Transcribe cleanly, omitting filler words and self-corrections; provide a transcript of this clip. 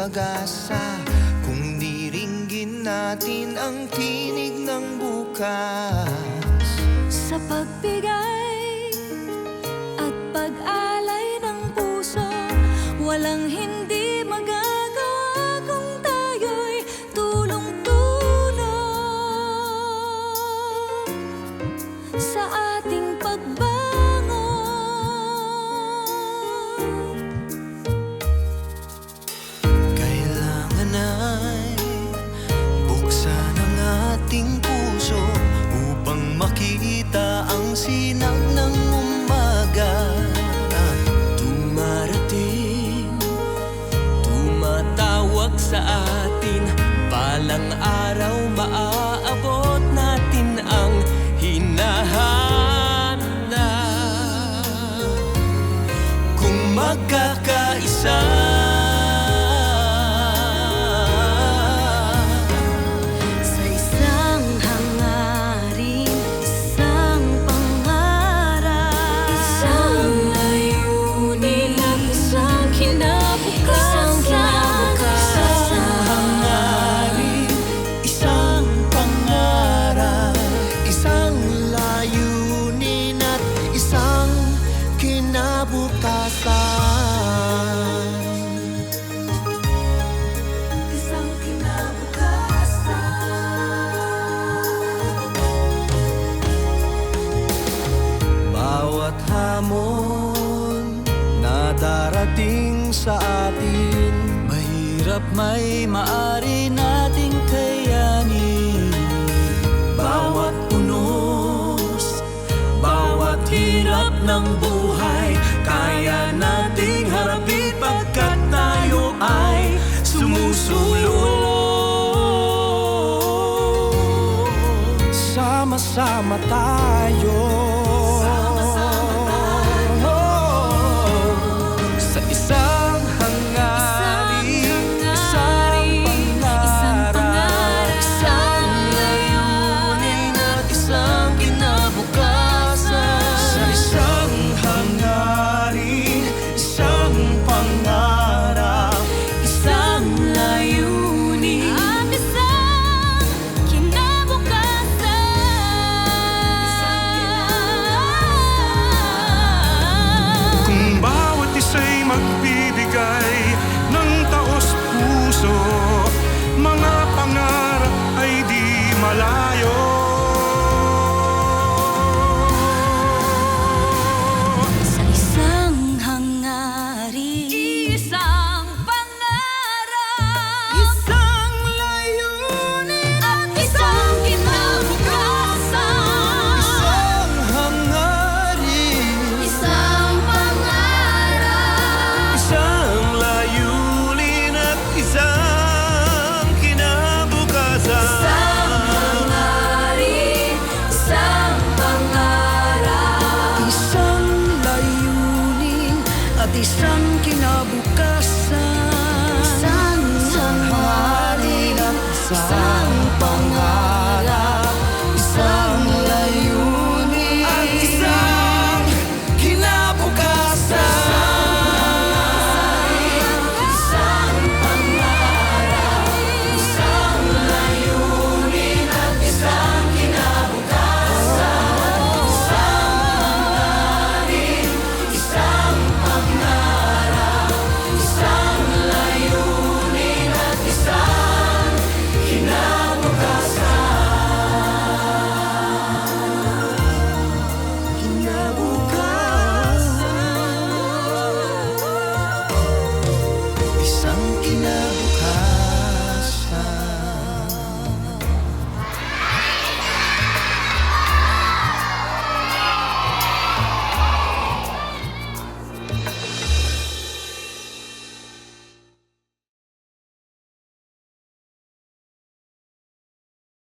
mag-asa kung diringgin natin ang tinig ng bukas. Sa pagbigay at pag-alay ng puso, walang hindi magagawa kung tayo'y tulong-tulong sa ating pagbangon. Kailangan ay buksan ang ating puso upang makita ang sinag ng umaga. Dumarating, tumatawag sa atin, balang araw maaabot natin ang hinahanap. Kung magkakaisa Sa isang hangarin, isang pangarap, isang layunin, isang kinabukasan. Isang hangarin, isang pangarap, isang layunin at isang kinabukasan. Isang kinabukasan. Bawat hamon na darating sa atin, mahirap may maari nating kayanin. Bawat unos, bawat hirap ng buhay, kaya nating harapin pagkat tayo ay sumusulong. Sama-sama tayo. Sa isang hangarin, isang pangarap, isang layunin at isang kinabukasan. Sa isang hangarin, isang pangarap, Isang layunin at isang kinabukasan. Kung bawat isa'y magbibigay ng taos puso, mga pangarap ay di malayo. Sa isang hangarin, isang pangarap, isang layunin at isang kinabukasan. isang hangarin, Isang pangarap, isang layunin at isang kinabukasan. isang hangarin, isang pangarap, Isang layunin at isang kinabukasan. isang hangarin, Isang pangarap.